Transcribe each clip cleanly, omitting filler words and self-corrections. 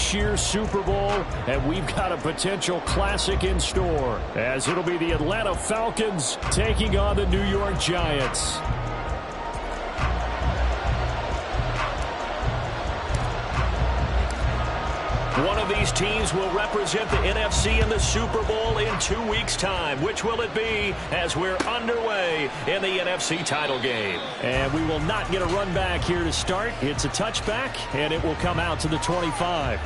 this year's Super Bowl, and we've got a potential classic in store, as it'll be the Atlanta Falcons taking on the New York Giants. One of these teams will represent the NFC in the Super Bowl in 2 weeks' time. Which will it be as we're underway in the NFC title game? And we will not get a run back here to start. It's a touchback, and it will come out to the 25.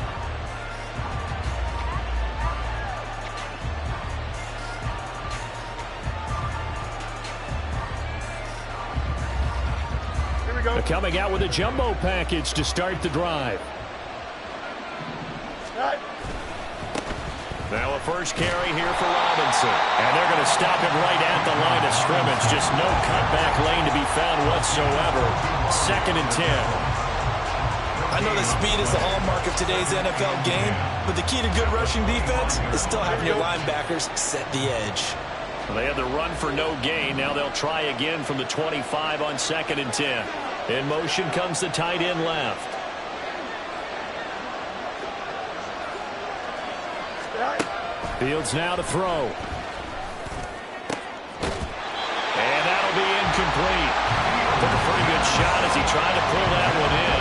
Here we go. Coming out with a jumbo package to start the drive. Now a first carry here for Robinson. And they're going to stop him right at the line of scrimmage. Just no cutback lane to be found whatsoever. 2nd and 10. I know that speed is the hallmark of today's NFL game, but the key to good rushing defense is still having your linebackers set the edge. Well, they had the run for no gain. Now they'll try again from the 25 on 2nd and 10. In motion comes the tight end left. Fields now to throw. And that'll be incomplete. Took a pretty good shot as he tried to pull that one in.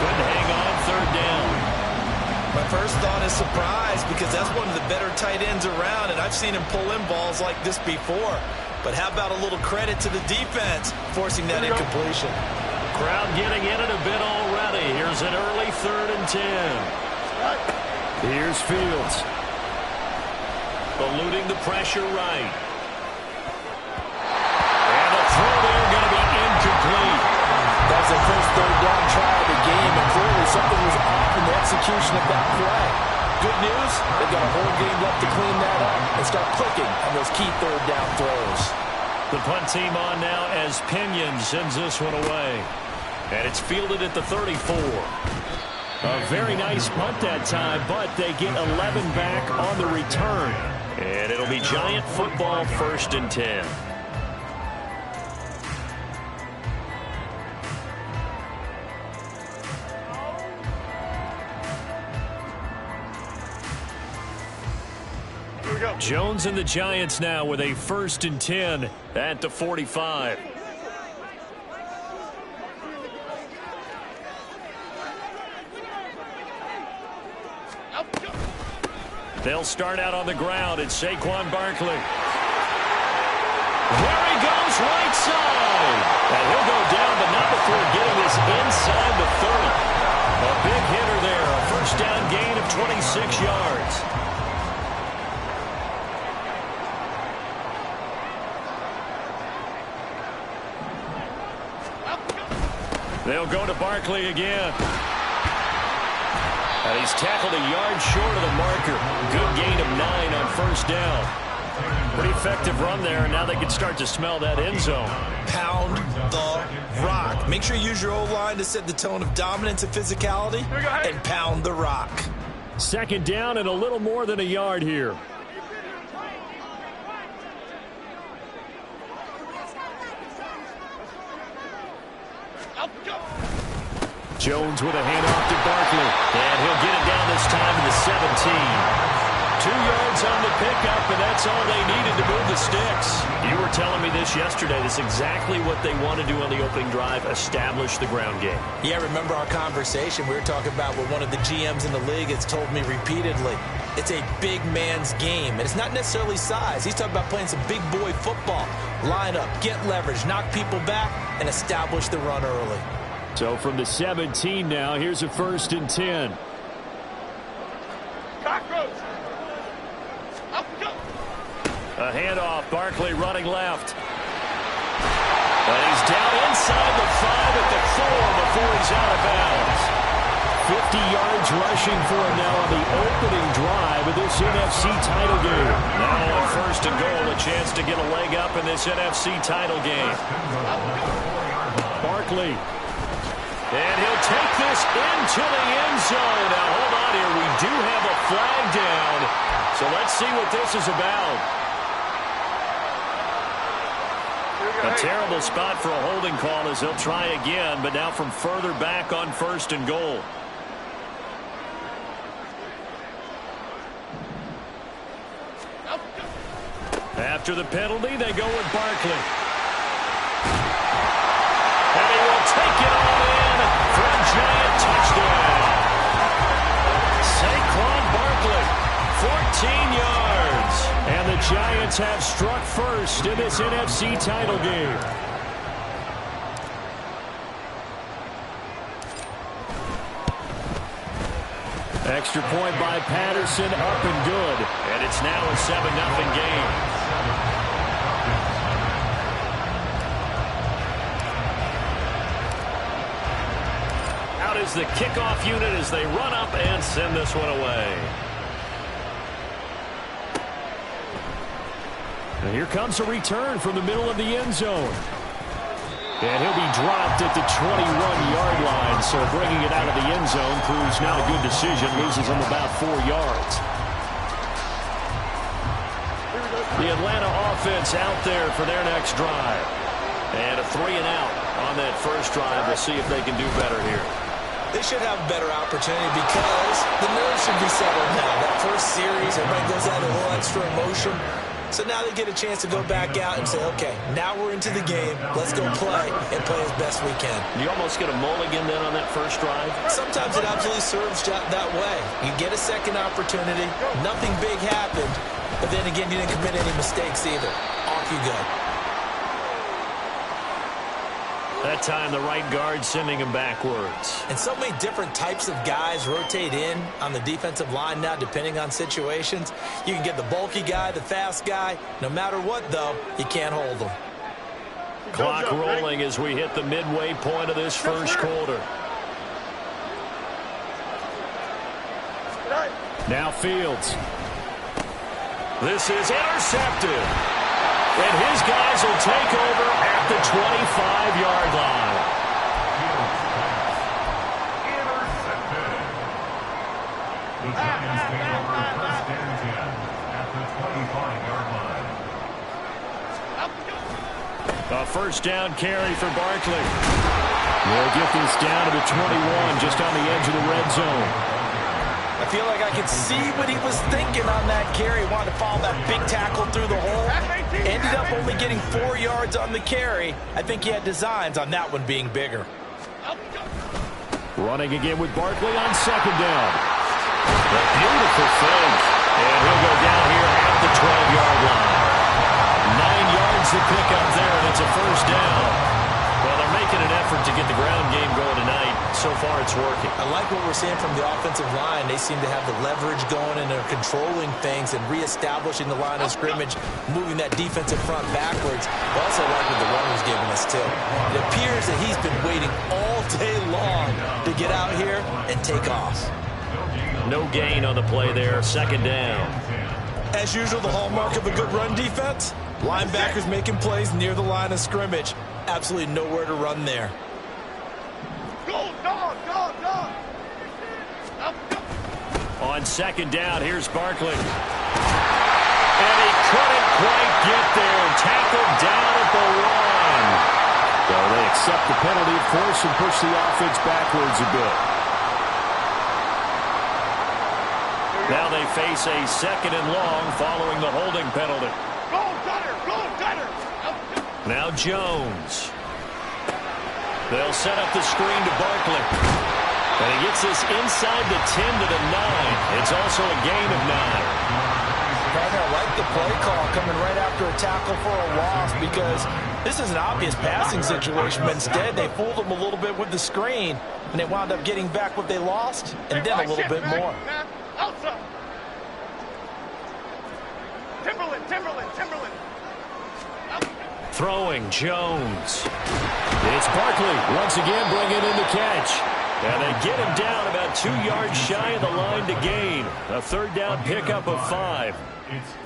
Couldn't hang on, 3rd down. My first thought is surprise, because that's one of the better tight ends around, and I've seen him pull in balls like this before. But how about a little credit to the defense forcing that incompletion? Crowd getting in it a bit already. Here's an early 3rd and 10. Here's Fields. Eluding the pressure right. And a throw there going to be incomplete. That was the first 3rd down try of the game, and clearly something was off in the execution of that play. Good news, they've got a whole game left to clean that up and start clicking on those key 3rd down throws. The punt team on now as Pinion sends this one away. And it's fielded at the 34. A very nice punt that time, but they get 11 back on the return. And it'll be Giant football, 1st and 10. Here we go. Jones and the Giants now with a 1st and 10 at the 45. They'll start out on the ground. It's Saquon Barkley. There he goes, right side. And he'll go down, but not before getting this inside the 30. A big hitter there. A 1st down gain of 26 yards. They'll go to Barkley again. And he's tackled a yard short of the marker. Good gain of 9 on 1st down. Pretty effective run there, and now they can start to smell that end zone. Pound the rock. Make sure you use your O-line to set the tone of dominance and physicality, and pound the rock. 2nd down and a little more than a yard here. Jones with a handoff to Barkley. And he'll get it down this time to the 17. 2 yards on the pickup, and that's all they needed to move the sticks. You were telling me this yesterday. This is exactly what they want to do on the opening drive, establish the ground game. Yeah, remember our conversation. We were talking about what one of the GMs in the league has told me repeatedly. It's a big man's game, and it's not necessarily size. He's talking about playing some big boy football. Line up, get leverage, knock people back, and establish the run early. So from the 17 now, here's a 1st and 10. Cockroach. Up, go. A handoff, Barkley running left. And he's down inside the 5 at the 4 before he's out of bounds. 50 yards rushing for him now on the opening drive of this NFC title game. Now on 1st and goal, a chance to get a leg up in this NFC title game. Barkley. And he'll take this into the end zone. Now, hold on here. We do have a flag down. So let's see what this is about. A terrible spot for a holding call as they'll try again, but now from further back on 1st and goal. After the penalty, they go with Barkley. And he will take it all in for a giant touchdown. Saquon Barkley, 14 yards. And the Giants have struck first in this NFC title game. Extra point by Patterson, up and good. And it's now a 7-0 game. Out is the kickoff unit as they run up and send this one away. And here comes a return from the middle of the end zone. And he'll be dropped at the 21-yard line, so bringing it out of the end zone proves not a good decision. Loses him about 4 yards. The Atlanta offense out there for their next drive. And a 3-and-out on that first drive. We'll see if they can do better here. They should have a better opportunity because the nerves should be settled now. That first series, everybody goes out a little extra emotion. So now they get a chance to go back out and say, okay, now we're into the game. Let's go play and play as best we can. You almost get a mulligan then on that first drive? Sometimes it absolutely serves that way. You get a second opportunity. Nothing big happened. But then again, you didn't commit any mistakes either. Off you go. That time, the right guard sending him backwards. And so many different types of guys rotate in on the defensive line now, depending on situations. You can get the bulky guy, the fast guy. No matter what, though, you can't hold them. Clock rolling as we hit the midway point of this first quarter. Now Fields. This is intercepted. And his guys will take over at the 25-yard line. The Giants take over first and 10 at the 25-yard line. A first down carry for Barkley. We'll get this down to the 21, just on the edge of the red zone. I feel like I could see what he was thinking on that carry. Wanted to follow that big tackle through the hole. Ended up only getting 4 yards on the carry. I think he had designs on that one being bigger. Running again with Barkley on second down. A beautiful fake. And he'll go down here at the 12-yard line. 9 yards to pick up there, and it's a first down. Well, they're making an effort to get the ground game going tonight. So far, it's working. I like what we're seeing from the offensive line. They seem to have the leverage going, and they're controlling things and reestablishing the line of scrimmage, moving that defensive front backwards. But also like what the runner's giving us, too. It appears that he's been waiting all day long to get out here and take off. No gain on the play there. Second down. As usual, the hallmark of a good run defense, linebackers making plays near the line of scrimmage. Absolutely nowhere to run there. On second down, here's Barkley. And he couldn't quite get there. Tackled down at the 1. So they accept the penalty, of course, and push the offense backwards a bit. Now they face a second and long following the holding penalty. Go, Gunner! Go, Gunner! Now Jones. They'll set up the screen to Barkley. And he gets this inside the 10 to the 9. It's also a gain of 9. I like the play call coming right after a tackle for a loss because this is an obvious passing situation, but instead they fooled them a little bit with the screen, and they wound up getting back what they lost, and then a little bit more. Outside. Timberland. Throwing, Jones. It's Barkley once again bringing in the catch. And they get him down about 2 yards shy of the line to gain. A third down pickup of 5.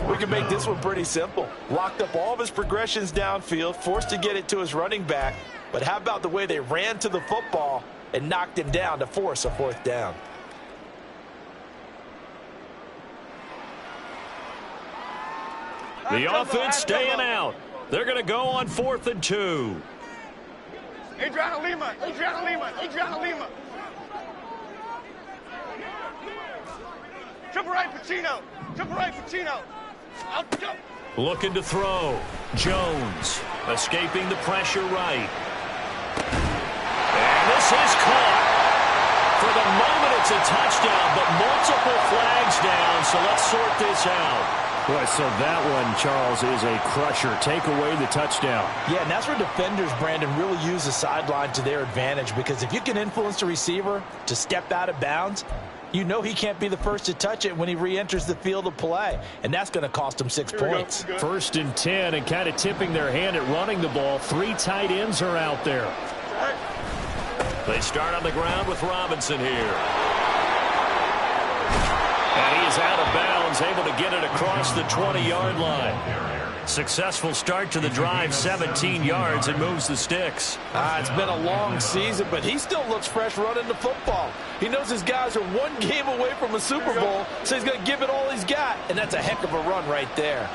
We can make this one pretty simple. Locked up all of his progressions downfield, forced to get it to his running back. But how about the way they ran to the football and knocked him down to force a fourth down? The offense staying out. They're going to go on 4th and 2. Adriana Lima. Triple right, Pacino. Looking to throw. Jones escaping the pressure right. And this is caught. For the moment, it's a touchdown, but multiple flags down, so let's sort this out. Boy, so that one, Charles, is a crusher. Take away the touchdown. Yeah, and that's where defenders, Brandon, really use the sideline to their advantage, because if you can influence the receiver to step out of bounds, you know he can't be the first to touch it when he re-enters the field of play, and that's going to cost him 6 points. 1st and 10, and kind of tipping their hand at running the ball. 3 tight ends are out there. They start on the ground with Robinson here. And he is out of bounds, able to get it across the 20-yard line. Successful start to the drive, 17 yards, and moves the sticks. It's been a long season, but he still looks fresh running the football. He knows his guys are 1 game away from a Super Bowl, so he's going to give it all he's got, and that's a heck of a run right there.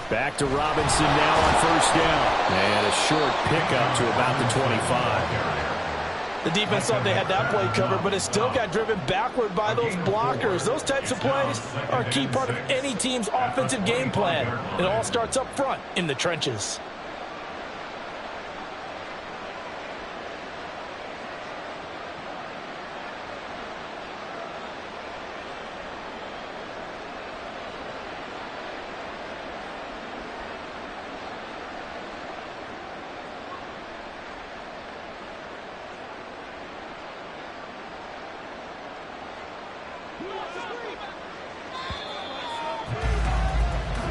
Back to Robinson now on 1st down. And a short pickup to about the 25. The defense thought they had that play covered, but it still got driven backward by those blockers. Those types of plays are a key part of any team's offensive game plan. It all starts up front in the trenches.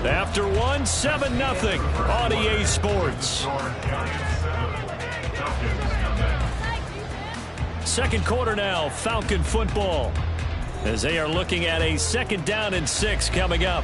After one, 7-0 on EA Sports. Second quarter now, Falcon football, as they are looking at a 2nd down and 6 coming up.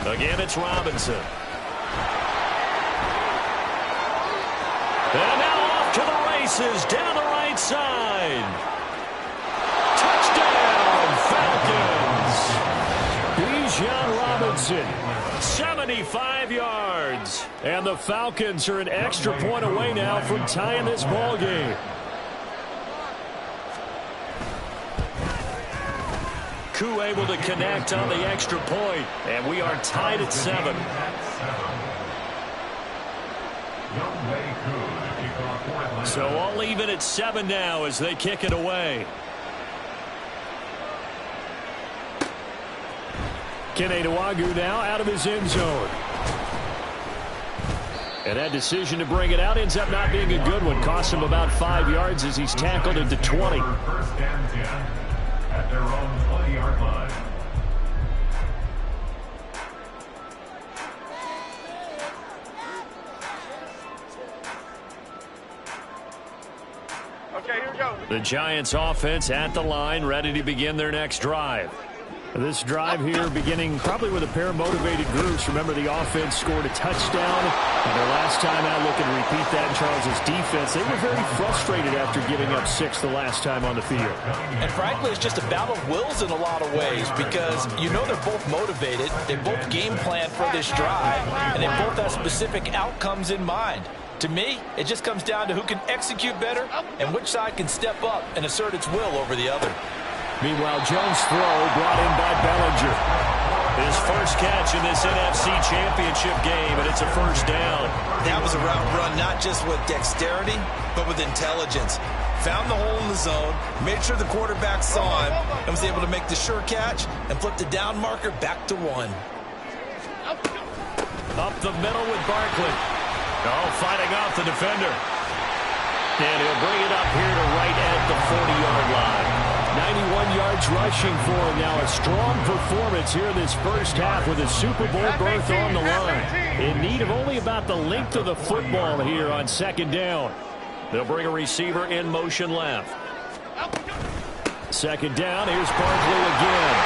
Again, it's Robinson. And now off to the races, down the right side. Touchdown, Falcons. Bijan Robinson, 75 yards. And the Falcons are an extra point away now from tying this ball game. Koo able to connect on the extra point, and we are tied at 7. So all even at 7 now as they kick it away. Kene Nwangwu now out of his end zone. And that decision to bring it out ends up not being a good one. Costs him about 5 yards as he's tackled at the 20. At their own 20-yard line. Okay, here we go. The Giants offense at the line, ready to begin their next drive. This drive here beginning probably with a pair of motivated groups. Remember, the offense scored a touchdown, and their last time out looking to repeat that in Charles's defense. They were very frustrated after giving up 6 the last time on the field. And frankly, it's just a battle of wills in a lot of ways, because you know they're both motivated, they both game plan for this drive, and they both have specific outcomes in mind. To me, it just comes down to who can execute better and which side can step up and assert its will over the other. Meanwhile, Jones' throw brought in by Bellinger. His first catch in this NFC Championship game, and it's a 1st down. That was a route run not just with dexterity, but with intelligence. Found the hole in the zone, made sure the quarterback saw him, and was able to make the sure catch and flip the down marker back to 1. Up the middle with Barkley. Oh, fighting off the defender. And he'll bring it up here to right at the 40-yard line. 91 yards rushing for him now. A strong performance here this first half with a Super Bowl berth on the line. In need of only about the length of the football here on 2nd down. They'll bring a receiver in motion left. 2nd down. Here's Barkley again.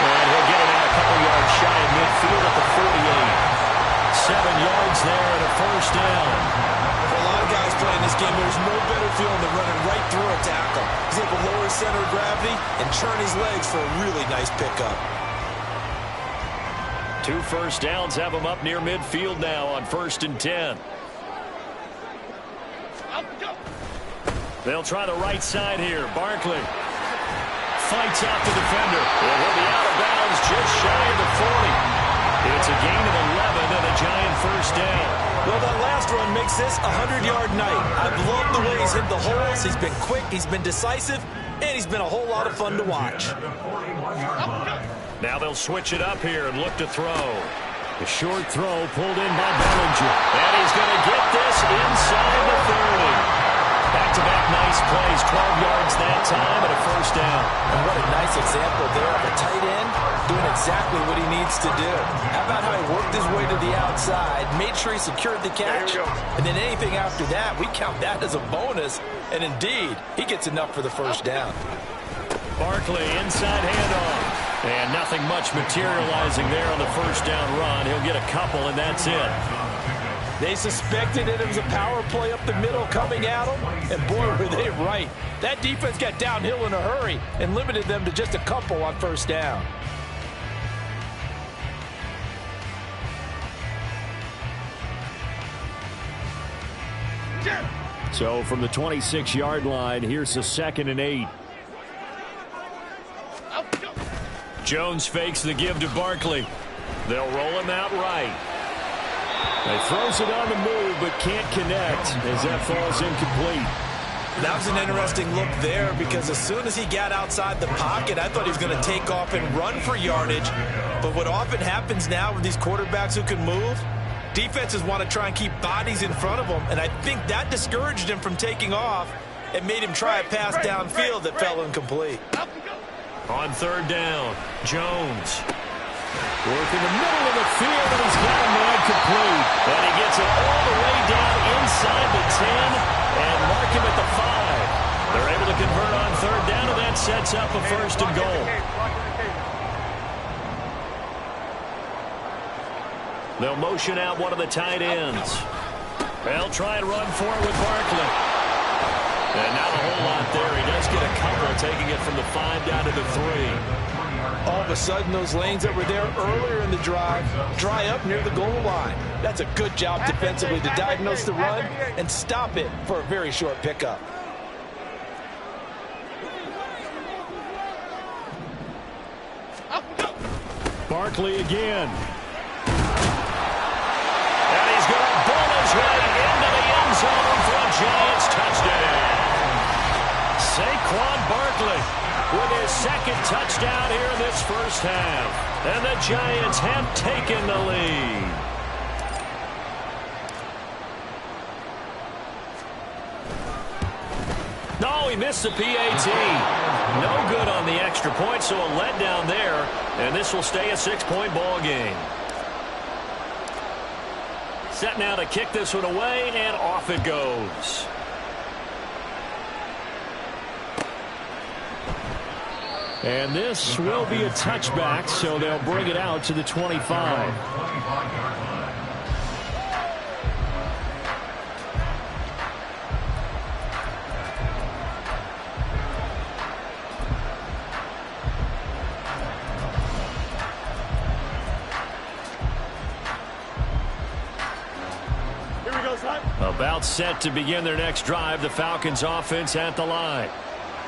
And he'll get it out a couple yards shy of midfield at the 48. 7 yards feeling the running right through a tackle. He's able to lower his center of gravity and churn his legs for a really nice pickup. 2 first downs have him up near midfield now on 1st and 10. They'll try the right side here. Barkley fights out the defender. And he'll be out of bounds just shy of the 40. It's a gain of 11 and a giant first down. Well, that last run makes this a 100-yard night. I've loved the way he's hit the holes. He's been quick, he's been decisive, and he's been a whole lot of fun to watch. Now they'll switch it up here and look to throw. A short throw pulled in by Bellinger. And he's going to get this inside the 30. Back-to-back nice plays, 12 yards that time and a first down. And what a nice example there of a tight end doing exactly what he needs to do. How about how he worked his way to the outside, made sure he secured the catch, and then anything after that, we count that as a bonus. And indeed, he gets enough for the first down. Barkley, inside handoff. And nothing much materializing there on the first down run. He'll get a couple, and that's it. They suspected that it was a power play up the middle coming at them, and boy, were they right. That defense got downhill in a hurry and limited them to just a couple on first down. So from the 26-yard line, here's a 2nd and 8. Jones fakes the give to Barkley. They'll roll him out right. He throws it on the move, but can't connect as that falls incomplete. That was an interesting look there because as soon as he got outside the pocket, I thought he was going to take off and run for yardage. But what often happens now with these quarterbacks who can move, defenses want to try and keep bodies in front of them, and I think that discouraged him from taking off and made him try a pass downfield that fell incomplete. On 3rd down, Jones. Working the middle of the field, and he's got a man complete. And he gets it all the way down inside the 10 and mark him at the 5. They're able to convert on 3rd down, and that sets up a 1st and goal. They'll motion out one of the tight ends. They'll try and run for it with Barkley. And not a whole lot there. He does get a couple, taking it from the 5 down to the 3. All of a sudden, those lanes that were there earlier in the drive dry up near the goal line. That's a good job defensively to diagnose the run and stop it for a very short pickup. Barkley again. And he's going to bull his way into the end zone for a Giants touchdown. Saquon Barkley with his 2nd touchdown here in this first half. And the Giants have taken the lead. No, he missed the PAT. No good on the extra point, so a letdown there. And this will stay a 6-point ball game. Set now to kick this one away, and off it goes. And this will be a touchback, so they'll bring it out to the 25. Here we go, son. About set to begin their next drive, the Falcons offense at the line.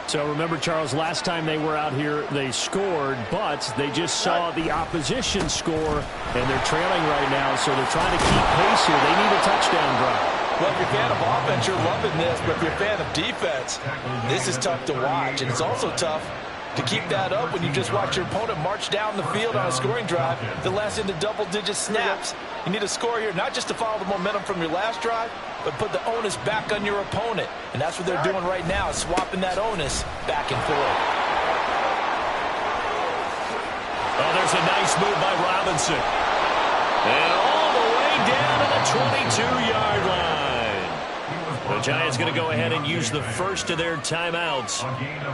So remember, Charles, last time they were out here, they scored, but they just saw the opposition score, and they're trailing right now, so they're trying to keep pace here. They need a touchdown drive. Well, if you're a fan of offense, you're loving this, but if you're a fan of defense, this is tough to watch, and it's also tough to keep that up when you just watch your opponent march down the field on a scoring drive that lasts into double-digit snaps. You need a score here, not just to follow the momentum from your last drive, but put the onus back on your opponent. And that's what they're doing right now, swapping that onus back and forth. Oh, there's a nice move by Robinson. And all the way down to the 22-yard line. The Giants going to go ahead and use the first of their timeouts.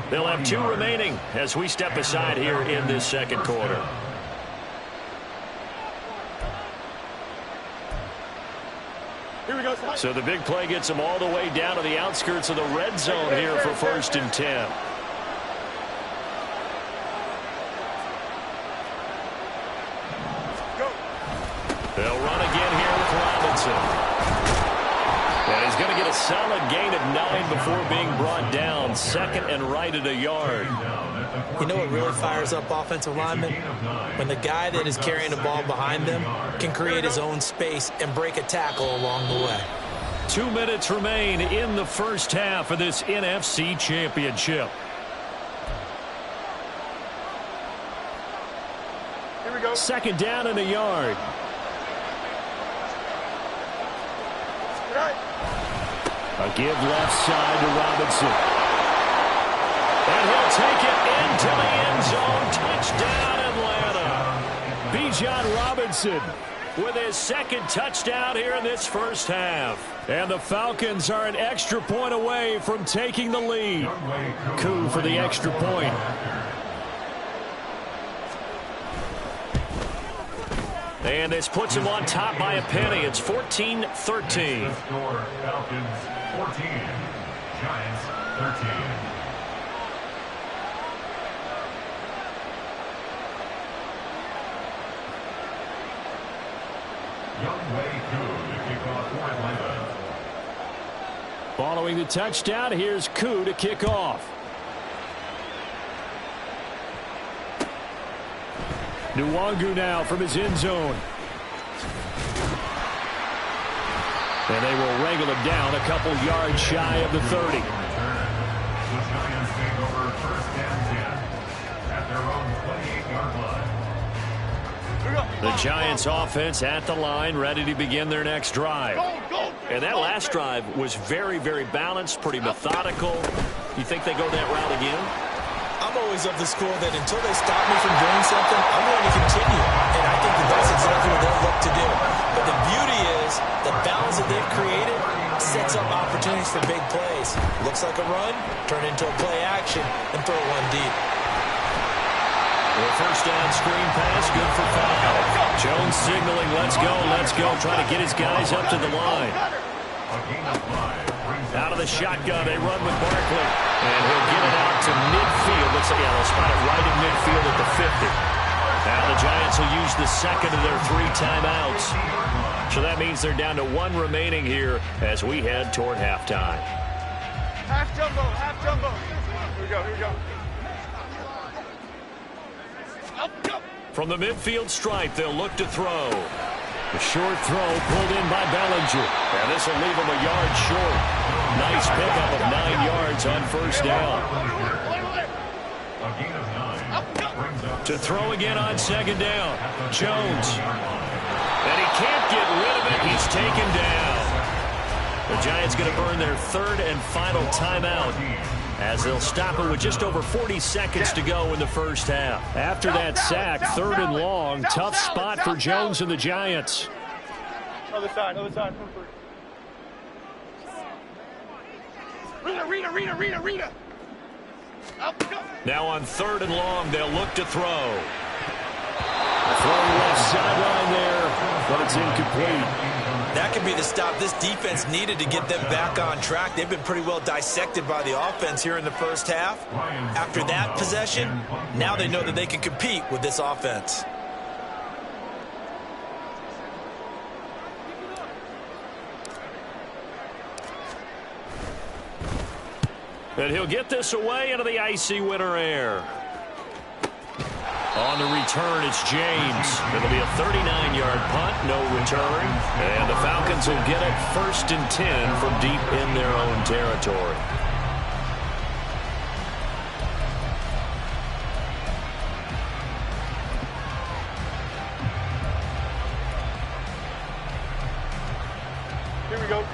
They'll have 2 remaining as we step aside here in this 2nd quarter. Here we go. So the big play gets them all the way down to the outskirts of the red zone here for 1st and 10. Go. They'll run again here with Robinson. And he's going to get a solid gain of 9 before being brought down. 2nd and right at a yard. You know what really fires up offensive linemen? When the guy that is carrying the ball behind them can create his own space and break a tackle along the way. 2 minutes remain in the first half of this NFC Championship. Here we go. 2nd down and a yard. Right. A give left side to Robinson. And he'll take it into the end zone. Touchdown, Atlanta. Bijan Robinson with his 2nd touchdown here in this first half. And the Falcons are an extra point away from taking the lead. Coup for the extra point. And this puts him on top by a penny. It's 14-13. Falcons 14, Giants 13. Following the touchdown, here's Koo to kick off. Nwangu now from his end zone. And they will wrangle him down a couple yards shy of the 30. The Giants take over 1st and 10 at their own 28-yard line. The Giants offense at the line, ready to begin their next drive. And that last drive was very, very balanced, pretty methodical. You think they go that route again? I'm always of the school that until they stop me from doing something, I'm going to continue. And I think that that's exactly what they'll look to do. But the beauty is the balance that they've created sets up opportunities for big plays. Looks like a run, turn into a play action, and throw one deep. The 1st down screen pass, good for Falco. Jones signaling, let's go, trying to get his guys up to the line. Out of the shotgun, they run with Barkley. And he'll get it out to midfield. Looks like they'll spot it right in midfield at the 50. Now the Giants will use the 2nd of their 3 timeouts. So that means they're down to 1 remaining here as we head toward halftime. Half jumbo, half jumbo. Here we go, here we go. From the midfield stripe, they'll look to throw. The short throw pulled in by Bellinger. And this will leave him a yard short. Nice pickup of 9 yards on 1st down. To throw again on 2nd down. Jones. And he can't get rid of it. He's taken down. The Giants going to burn their 3rd and final timeout as they'll stop it with just over 40 seconds to go in the first half. After that sack, 3rd and long. Tough spot for Jones and the Giants. Other side, other side. Rita. Now on 3rd and long, they'll look to throw. Throwing left sideline there, but it's incomplete. That could be the stop this defense needed to get them back on track. They've been pretty well dissected by the offense here in the first half. After that possession, now they know that they can compete with this offense. And he'll get this away into the icy winter air. On the return, it's James. It'll be a 39-yard punt, no return. And the Falcons will get it 1st and 10 from deep in their own territory. Here we go.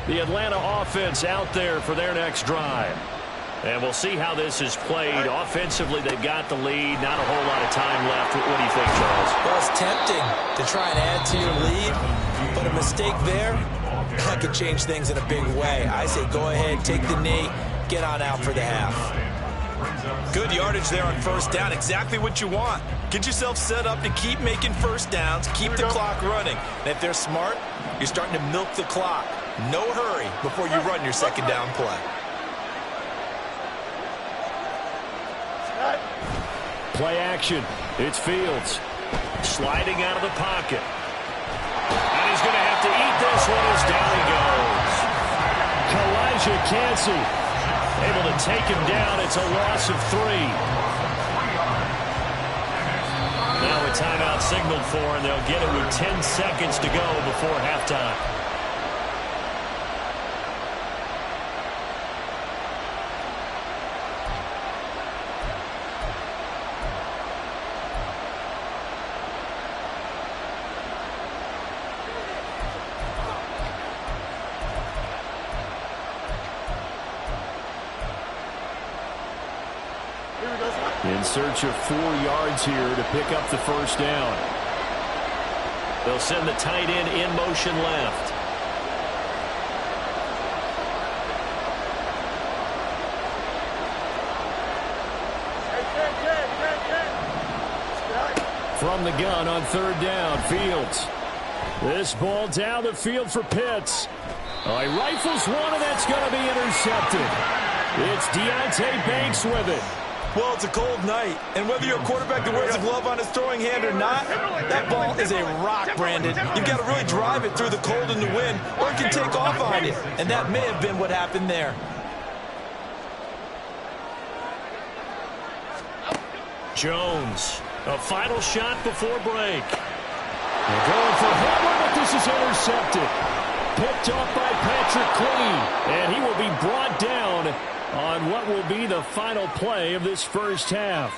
The Atlanta offense out there for their next drive. And we'll see how this is played. Offensively, they've got the lead. Not a whole lot of time left. What do you think, Charles? Well, it's tempting to try and add to your lead, but a mistake there, that could change things in a big way. I say go ahead, take the knee, get on out for the half. Good yardage there on first down. Exactly what you want. Get yourself set up to keep making first downs, keep the clock running. And if they're smart, you're starting to milk the clock. No hurry before you run your second down play. Play action. It's Fields. Sliding out of the pocket. And he's going to have to eat this one as down he goes. Kalijah Cansey able to take him down. It's a loss of 3. Now a timeout signaled for, and they'll get it with 10 seconds to go before halftime. In search of 4 yards here to pick up the first down. They'll send the tight end in motion left. From the gun on third down, Fields. This ball down the field for Pitts. Oh, he rifles one, and that's going to be intercepted. It's Deontay Banks with it. Well, it's a cold night, and whether you're a quarterback that wears a glove on his throwing hand or not, that ball is a rock, Brandon. You've got to really drive it through the cold and the wind, or it can take off on you, and that may have been what happened there. Jones, a final shot before break. They're going for Hamler, but this is intercepted. Picked off by Patrick Queen, and he will be brought down on what will be the final play of this first half.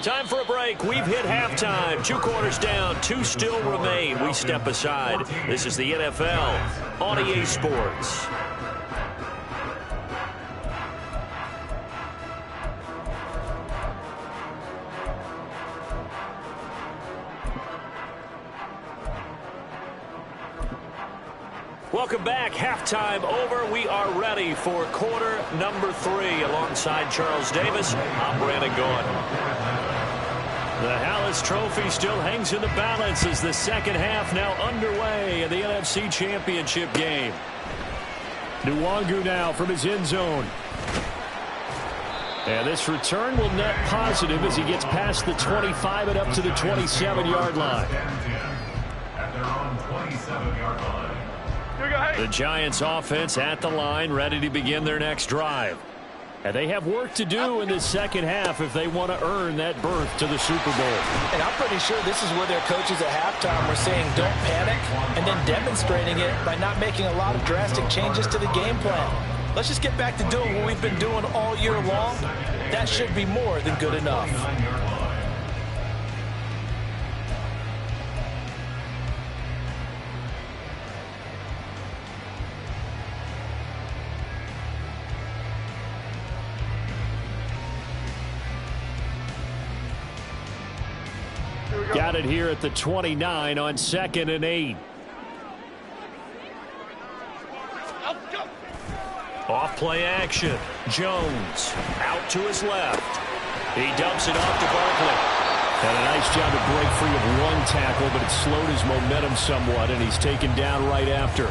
Time for a break. We've hit halftime. 2 quarters down, 2 still remain. We step aside. This is the NFL on EA Sports. Welcome back. Halftime over. We are ready for quarter number 3. Alongside Charles Davis, I'm Brandon Gaughan. The Hallis Trophy still hangs in the balance as the second half now underway in the NFC Championship game. Nwangu now from his end zone. And this return will net positive as he gets past the 25 and up to the 27-yard line. At their own 27-yard line. The Giants offense at the line, ready to begin their next drive. And they have work to do in the second half if they want to earn that berth to the Super Bowl. And I'm pretty sure this is where their coaches at halftime were saying don't panic, and then demonstrating it by not making a lot of drastic changes to the game plan. Let's just get back to doing what we've been doing all year long. That should be more than good enough. Got it here at the 29 on 2nd and 8. Off play action. Jones out to his left. He dumps it off to Barkley. And a nice job to break free of 1 tackle, but it slowed his momentum somewhat, and he's taken down right after.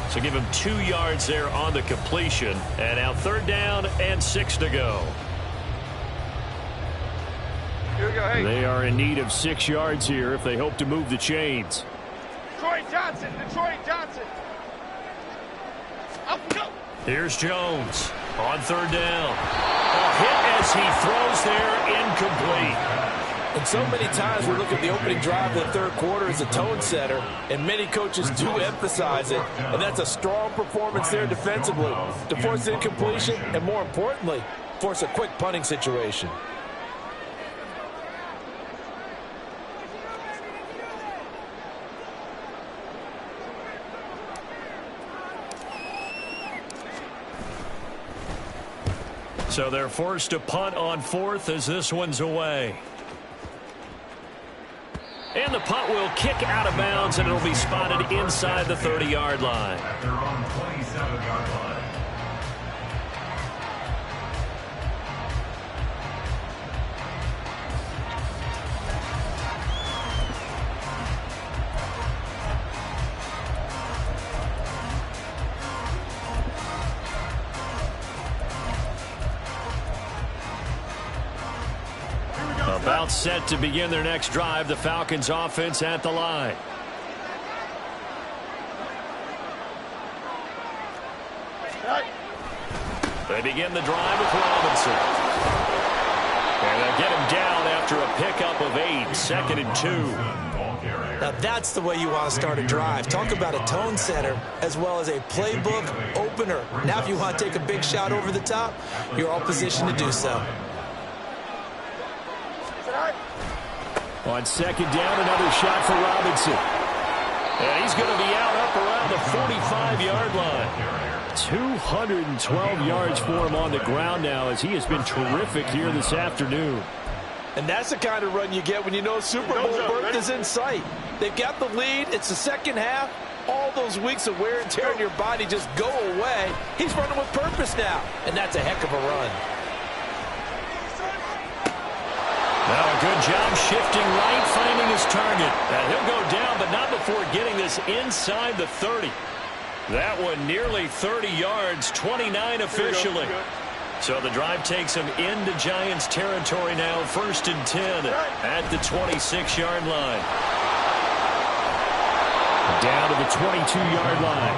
So give him 2 yards there on the completion. And now 3rd down and 6 to go. They are in need of 6 yards here if they hope to move the chains. Detroit Johnson. Up, go. Here's Jones on 3rd down. A hit as he throws there, incomplete. And so many times we look at the opening drive of the 3rd quarter as a tone setter, and many coaches do emphasize it. And that's a strong performance there defensively to force incompletion and, more importantly, force a quick punting situation. So they're forced to punt on 4th as this one's away. And the punt will kick out of bounds, and it'll be spotted inside the 30-yard line. At their own 27-yard line. About set to begin their next drive. The Falcons offense at the line. They begin the drive with Robinson. And they'll get him down after a pickup of 8, 2nd and 2. Now that's the way you want to start a drive. Talk about a tone setter as well as a playbook opener. Now if you want to take a big shot over the top, you're all positioned to do so. On 2nd down, another shot for Robinson. And he's going to be out up around the 45-yard line. 212 yards for him on the ground now as he has been terrific here this afternoon. And that's the kind of run you get when you know Super Bowl berth is in sight. They've got the lead. It's the second half. All those weeks of wear and tear in your body just go away. He's running with purpose now, and that's a heck of a run. Now a good job shifting right, finding his target. And he'll go down, but not before getting this inside the 30. That one nearly 30 yards, 29 officially. So the drive takes him into Giants territory now, 1st and 10 at the 26-yard line. Down to the 22-yard line.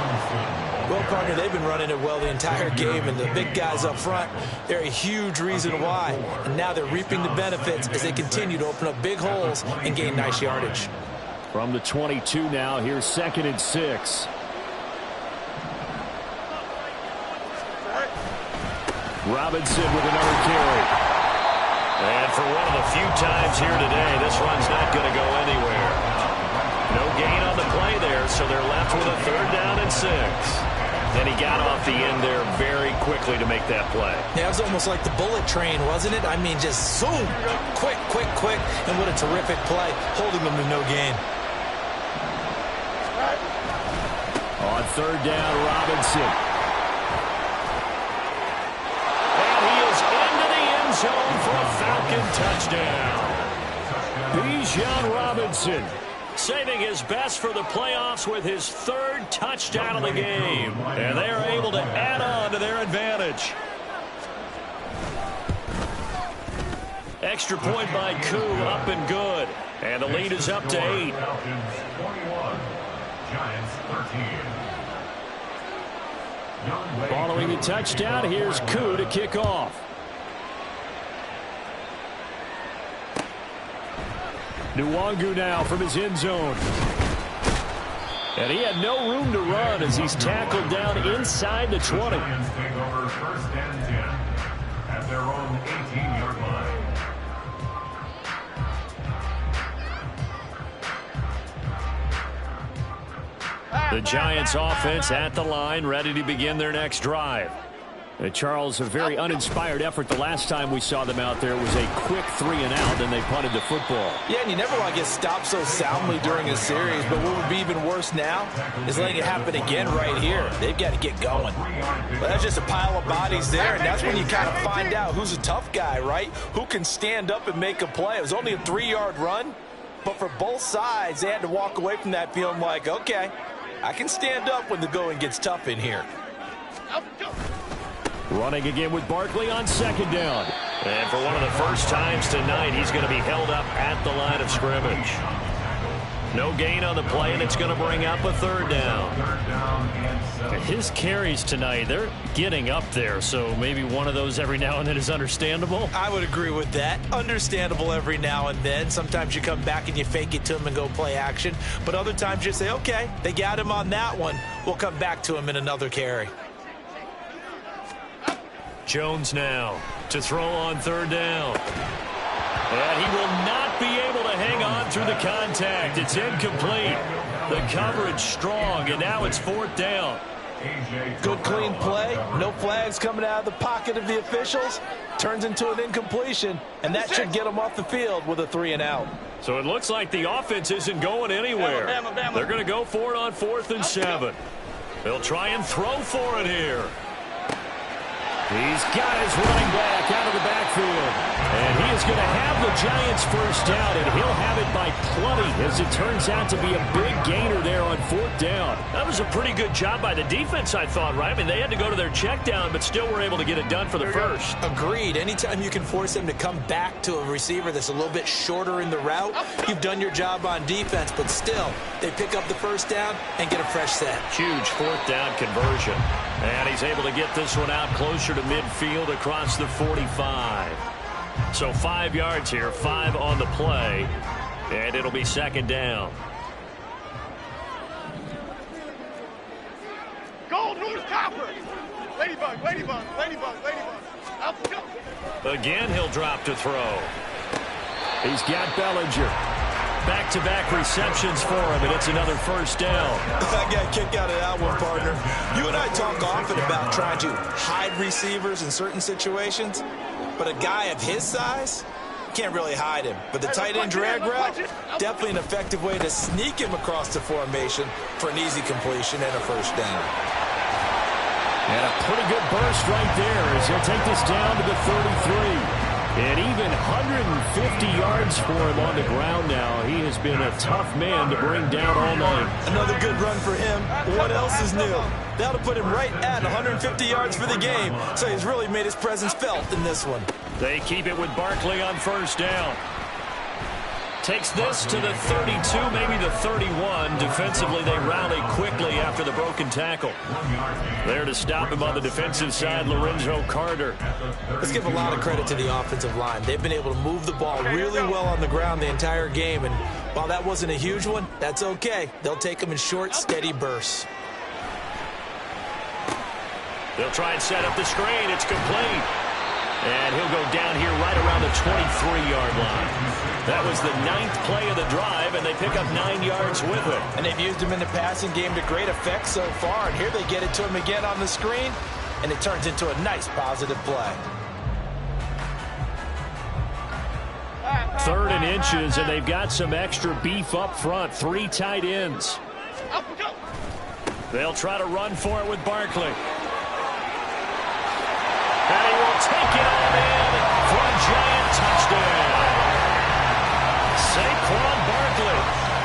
Well, partner, they've been running it well the entire game, and the big guys up front, they're a huge reason why. And now they're reaping the benefits as they continue to open up big holes and gain nice yardage. From the 22 now, here's 2nd and 6. Robinson with another carry. And for one of the few times here today, this run's not going to go anywhere. No gain on the play there, so they're left with a 3rd down and 6. And he got off the end there very quickly to make that play. Yeah, it was almost like the bullet train, wasn't it? I mean, just zoom, quick, quick, quick. And what a terrific play, holding them to no gain. On 3rd down, Robinson. Zone for a Falcon touchdown. Bijan Robinson saving his best for the playoffs with his 3rd touchdown of the game. And they are able to add on to their advantage. Extra point by Koo, up and good. And the lead is up to 8. Following the touchdown, here's Koo to kick off. Nwangu now from his end zone. And he had no room to run as he's tackled down inside the 20. Take over 1st and 10 at their own 18-yard line. The Giants offense at the line, ready to begin their next drive. Charles, a very uninspired effort the last time we saw them out there. It was a quick 3-and-out, and they punted the football. Yeah, and you never want to get stopped so soundly during a series, but what would be even worse now is letting it happen again right here. They've got to get going. But that's just a pile of bodies there, and that's when you kind of find out who's a tough guy, right? Who can stand up and make a play. It was only a 3-yard run, but for both sides, they had to walk away from that feeling like, okay, I can stand up when the going gets tough in here. Running again with Barkley on 2nd down. And for one of the first times tonight, he's going to be held up at the line of scrimmage. No gain on the play, and it's going to bring up a 3rd down. His carries tonight, they're getting up there, so maybe one of those every now and then is understandable. I would agree with that. Understandable every now and then. Sometimes you come back and you fake it to him and go play action. But other times you say, okay, they got him on that one. We'll come back to him in another carry. Jones now to throw on 3rd down. And he will not be able to hang on through the contact. It's incomplete. The coverage strong, and now it's 4th down. Good clean play. No flags coming out of the pocket of the officials. Turns into an incompletion, and that should get them off the field with a 3-and-out. So it looks like the offense isn't going anywhere. They're going to go for it on 4th and 7. They'll try and throw for it here. He's got his running back out of the backfield. And he is going to have the Giants first down, and he'll have it by plenty as it turns out to be a big gainer there on 4th down. That was a pretty good job by the defense, I thought, right? I mean, they had to go to their check down, but still were able to get it done for the first. Agreed. Anytime you can force them to come back to a receiver that's a little bit shorter in the route, you've done your job on defense, but still, they pick up the first down and get a fresh set. Huge 4th down conversion. And he's able to get this one out closer to midfield across the 45. So 5 yards here, 5 on the play, and it'll be 2nd down. Gold, North Copper. Ladybug, ladybug, ladybug, ladybug. Up, go. Again, he'll drop to throw. He's got Bellinger. Back-to-back receptions for him, and it's another first down. I got a kick out of that one, partner. You and I talk often about trying to hide receivers in certain situations, but a guy of his size can't really hide him. But the tight end drag route, definitely an effective way to sneak him across the formation for an easy completion and a first down. And a pretty good burst right there as he'll take this down to the 33. And even 150 yards for him on the ground now. He has been a tough man to bring down all night. Another good run for him. What else is new? That'll put him right at 150 yards for the game. So he's really made his presence felt in this one. They keep it with Barkley on first down. Takes this to the 32, maybe the 31. Defensively, they rally quickly after the broken tackle. There to stop him on the defensive side, Lorenzo Carter. Let's give a lot of credit to the offensive line. They've been able to move the ball really well on the ground the entire game. And while that wasn't a huge one, that's okay. They'll take them in short, steady bursts. They'll try and set up the screen. It's complete. And he'll go down here right around the 23-yard line. That was the 9th play of the drive, and they pick up 9 yards with it. And they've used him in the passing game to great effect so far. And here they get it to him again on the screen, and it turns into a nice positive play. 3rd and inches, and they've got some extra beef up front. 3 tight ends. They'll try to run for it with Barkley. And he will take it all in for a Giant touchdown. Saquon Barkley,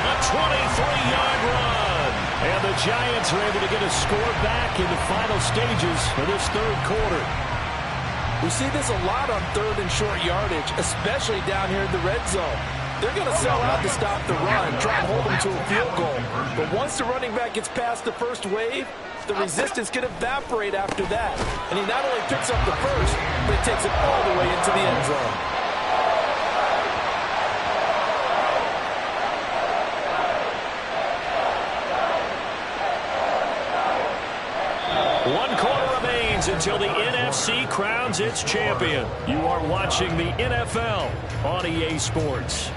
a 23-yard run. And the Giants are able to get a score back in the final stages of this 3rd quarter. We see this a lot on 3rd and short yardage, especially down here in the red zone. They're going to sell out to stop the run, try and hold them to a field goal. But once the running back gets past the first wave, the resistance can evaporate after that. And he not only picks up the first, but he takes it all the way into the end zone. One quarter remains until the NFC crowns its champion. You are watching the NFL on EA Sports.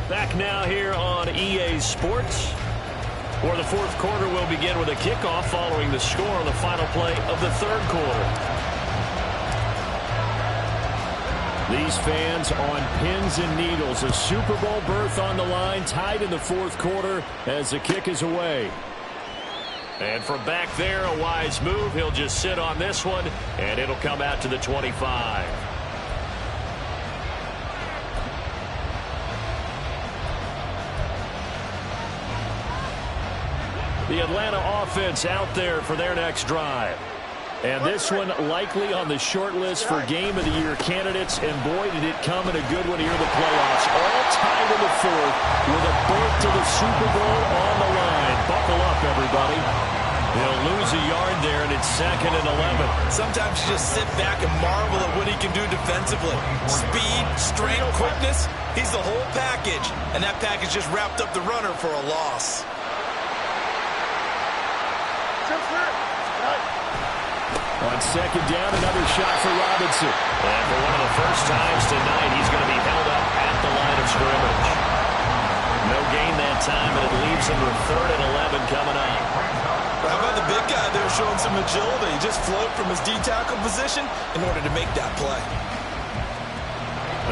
Back now here on EA Sports, where the 4th quarter will begin with a kickoff following the score on the final play of the 3rd quarter. These fans on pins and needles. A Super Bowl berth on the line, tied in the 4th quarter as the kick is away. And from back there, a wise move. He'll just sit on this one, and it'll come out to the 25. The Atlanta offense out there for their next drive. And this one likely on the short list for Game of the Year candidates. And boy, did it come in a good one here in the playoffs. All tied in the 4th with a berth to the Super Bowl on the line. Buckle up, everybody. He'll lose a yard there, and it's 2nd and 11. Sometimes you just sit back and marvel at what he can do defensively. Speed, strength, quickness. He's the whole package. And that package just wrapped up the runner for a loss. On 2nd down, another shot for Robinson. And for one of the first times tonight, he's going to be held up at the line of scrimmage. No gain that time, and it leaves him with 3rd and 11 coming up. How about the big guy there showing some agility? He just float from his D-tackle position in order to make that play.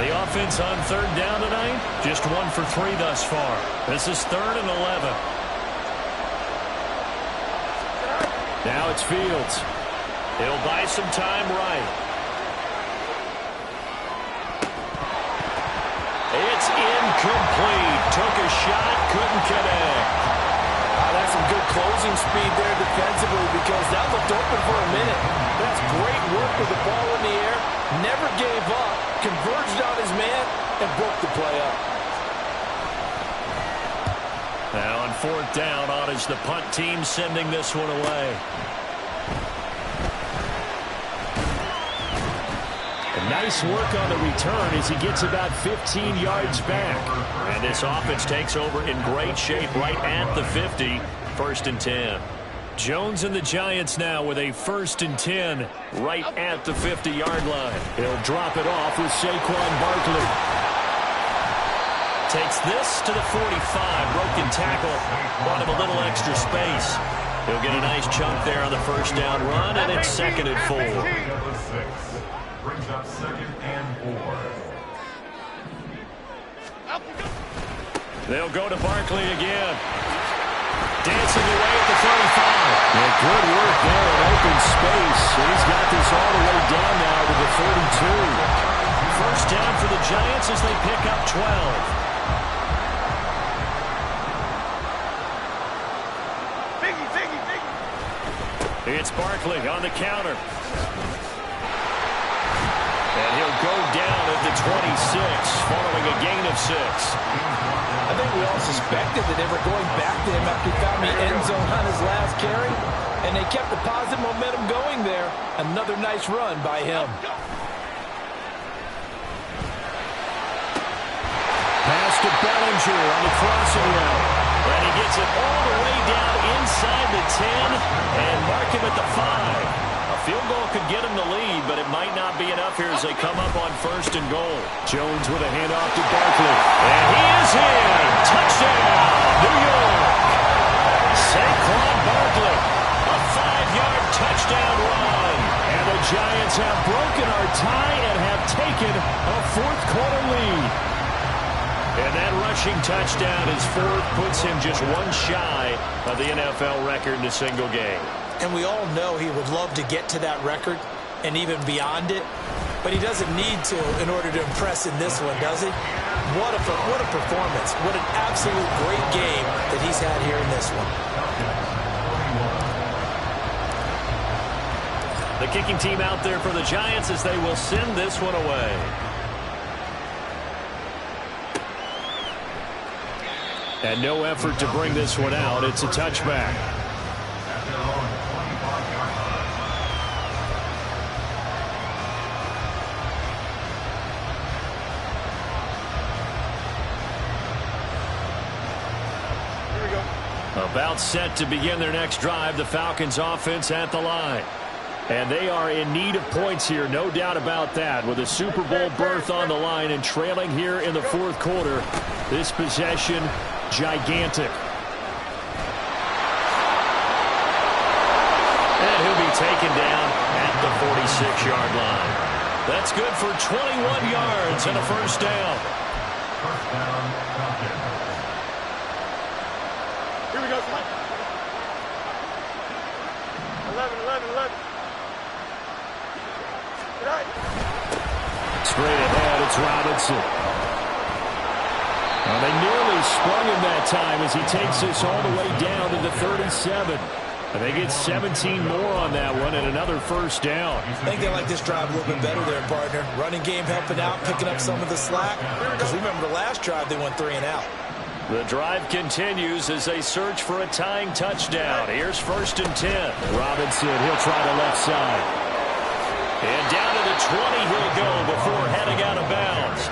The offense on 3rd down tonight, just 1 for 3 thus far. This is 3rd and 11. Now it's Fields. He'll buy some time right. It's incomplete. Took a shot, couldn't connect. That's some good closing speed there defensively because that looked open for a minute. That's great work with the ball in the air. Never gave up. Converged on his man and broke the play up. Now on fourth down, on is the punt team sending this one away. Nice work on the return as he gets about 15 yards back. And this offense takes over in great shape right at the 50. 1st and 10. Jones and the Giants now with a 1st and 10 right at the 50-yard line. He'll drop it off with Saquon Barkley. Takes this to the 45. Broken tackle. Brought him a little extra space. He'll get a nice chunk there on the 1st down run, and it's 2nd and 4. Brings up 2nd and 4. They'll go to Barkley again. Dancing away at the 35. Yeah, good work there in open space. And he's got this all the way down now to the 42. 1st down for the Giants as they pick up 12. It's Barkley on the counter. And he'll go down at the 26 following a gain of 6. I think we all suspected that they were going back to him after he found the end zone on his last carry. And they kept the positive momentum going there. Another nice run by him. Pass to Bellinger on the crossing route. And he gets it all the way down inside the 10 and mark him at the 5. A field goal could get him the lead, but it might not be enough here as they come up on 1st and goal. Jones with a handoff to Barkley. And he is in. Touchdown, New York. Saquon Barkley, a 5-yard touchdown run. And the Giants have broken our tie and have taken a 4th quarter lead. And that rushing touchdown, his 4th, puts him just one shy of the NFL record in a single game. And we all know he would love to get to that record and even beyond it, but he doesn't need to in order to impress in this one, does he? What a performance. What an absolute great game that he's had here in this one. The kicking team out there for the Giants as they will send this one away. And no effort to bring this one out. It's a touchback. About set to begin their next drive, the Falcons offense at the line. And they are in need of points here, no doubt about that. With a Super Bowl berth on the line and trailing here in the 4th quarter, this possession gigantic. And he'll be taken down at the 46-yard line. That's good for 21 yards and a 1st down. 1st down, Falcons. Here we go, Slim. 11. Right. Straight ahead, it's Robinson. Well, they nearly sprung him that time as he takes this all the way down to the 37. And they get 17 more on that one and another 1st down. I think they like this drive a little bit better there, partner. Running game helping out, picking up some of the slack. Because remember the last drive, they went 3 and out. The drive continues as they search for a tying touchdown. Here's 1st and 10. Robinson, he'll try the left side. And down to the 20 he'll go before heading out of bounds.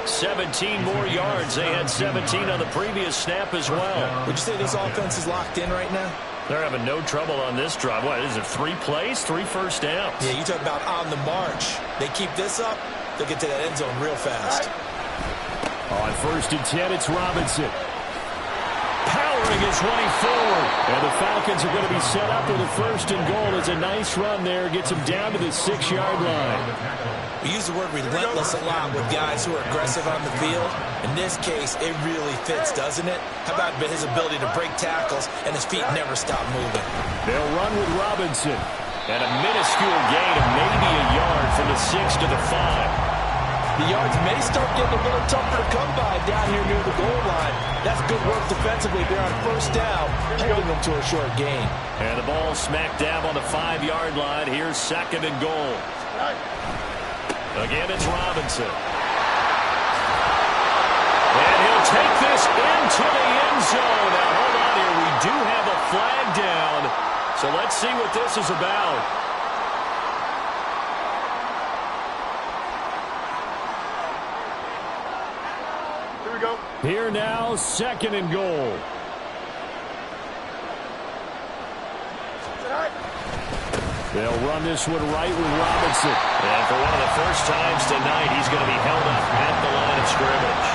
17 more yards. They had 17 on the previous snap as well. Would you say this offense is locked in right now? They're having no trouble on this drive. What is it, 3 plays, 3 1st downs? Yeah, you talk about on the march. They keep this up, they'll get to that end zone real fast. On 1st and 10, it's Robinson. Powering his way forward. And the Falcons are going to be set up with a 1st and goal. It's a nice run there. Gets him down to the 6-yard line. We use the word relentless a lot with guys who are aggressive on the field. In this case, it really fits, doesn't it? How about his ability to break tackles and his feet never stop moving? They'll run with Robinson. And a minuscule gain of maybe a yard from the 6 to the 5. The yards may start getting a little tougher to come by down here near the goal line. That's good work defensively there on first down, holding them to a short gain. And the ball smack dab on the 5-yard line. Here's 2nd and goal. Again, it's Robinson. And he'll take this into the end zone. Now, hold on here. We do have a flag down. So let's see what this is about. Here now, 2nd and goal. They'll run this one right with Robinson. And for one of the first times tonight, he's going to be held up at the line of scrimmage.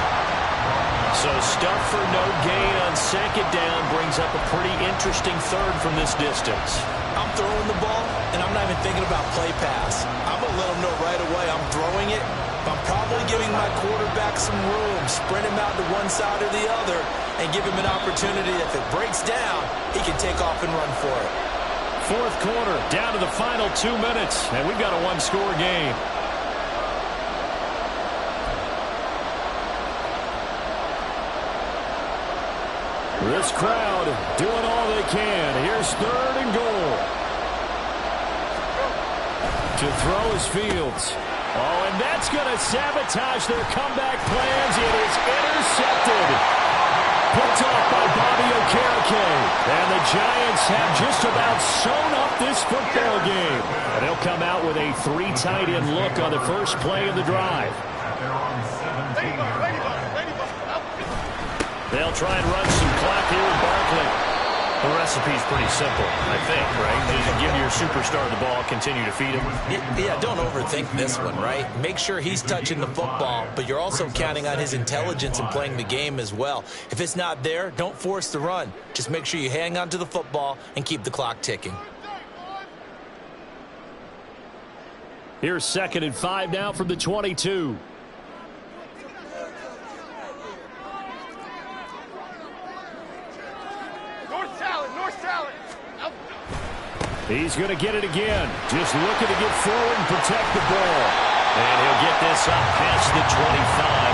So stuff for no gain on 2nd down brings up a pretty interesting 3rd from this distance. I'm throwing the ball, and I'm not even thinking about play pass. I'm going to let him know right away I'm throwing it. I'm probably giving my quarterback some room, sprint him out to one side or the other, and give him an opportunity. If it breaks down, he can take off and run for it. 4th quarter, down to the final 2 minutes, and we've got a 1-score game. This crowd doing all they can. Here's 3rd and goal. To throw is Fields. Oh, and that's going to sabotage their comeback plans. It is intercepted. Picked off by Bobby Okereke. And the Giants have just about sewn up this football game. And they'll come out with a 3-tight-end look on the first play of the drive. They'll try and run some clock here with Barkley. The recipe's pretty simple, I think, right? Just give your superstar the ball, continue to feed him. Yeah, don't overthink this one, right? Make sure he's touching the football, but you're also counting on his intelligence and playing the game as well. If it's not there, don't force the run. Just make sure you hang on to the football and keep the clock ticking. Here's 2nd and 5 now from the 22. He's going to get it again. Just looking to get forward and protect the ball. And he'll get this up past the 25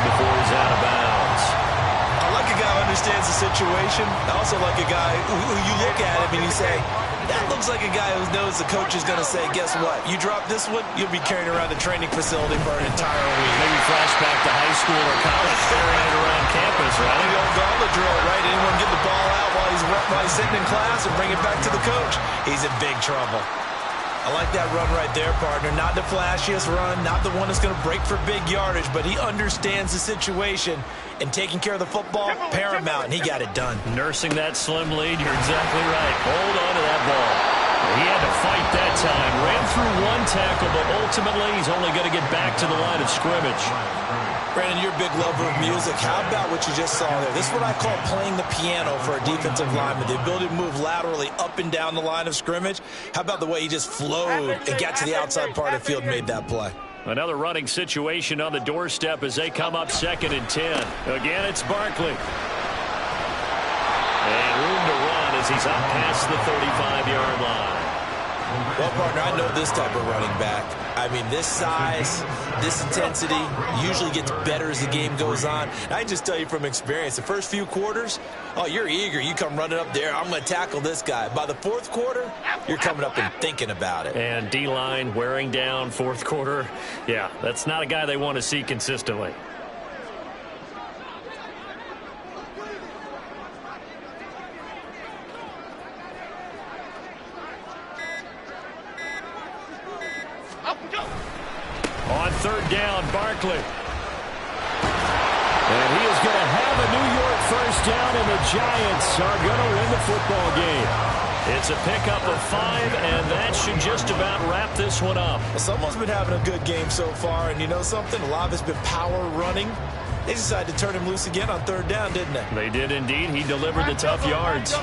before he's out of bounds. I like a guy who understands the situation. I also like a guy who you look at him and you say, that looks like a guy who knows the coach is going to say, guess what? You drop this one, you'll be carrying around the training facility for an entire week. Maybe flashback to high school or college, carrying it around campus, right? The old gauntlet drill, right? Anyone get the ball out while he's sitting in class and bring it back to the coach. He's in big trouble. I like that run right there, partner. Not the flashiest run, not the one that's going to break for big yardage, but he understands the situation, and taking care of the football, paramount, and he got it done. Nursing that slim lead, you're exactly right. Hold on to that ball. He had to fight that time. Ran through one tackle, but ultimately he's only going to get back to the line of scrimmage. Brandon, you're a big lover of music. How about what you just saw there? This is what I call playing the piano for a defensive lineman. The ability to move laterally up and down the line of scrimmage. How about the way he just flowed and got to the outside part of the field and made that play? Another running situation on the doorstep as they come up 2nd and 10. Again, it's Barkley. And room to run as he's up past the 35-yard line. Well, partner, I know this type of running back. I mean, this size, this intensity usually gets better as the game goes on. And I just tell you from experience, the first few quarters, oh, you're eager. You come running up there, I'm going to tackle this guy. By the 4th quarter, you're coming up and thinking about it. And D-line wearing down 4th quarter. Yeah, that's not a guy they want to see consistently. On 3rd down, Barkley. And he is going to have a New York first down, and the Giants are going to win the football game. It's a pickup of 5, and that should just about wrap this one up. Well, someone's been having a good game so far, and you know something? A lot of it's been power running. They decided to turn him loose again on 3rd down, didn't they? They did indeed. He delivered the tough yards.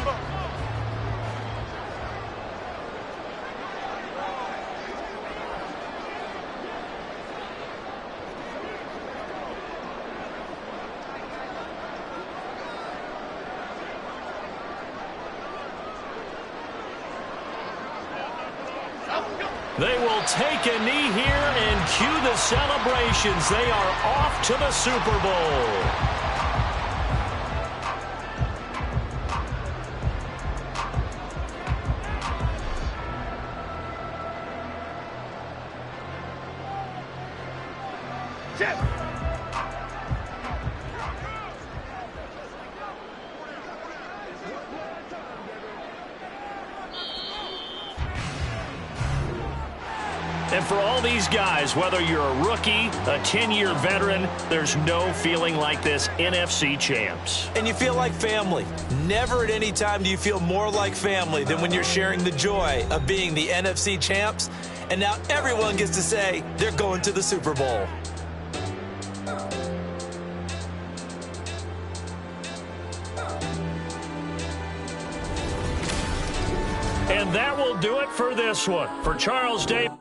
They will take a knee here and cue the celebrations. They are off to the Super Bowl. And for all these guys, whether you're a rookie, a 10-year veteran, there's no feeling like this NFC champs. And you feel like family. Never at any time do you feel more like family than when you're sharing the joy of being the NFC champs. And now everyone gets to say they're going to the Super Bowl. And that will do it for this one. For Charles Davis.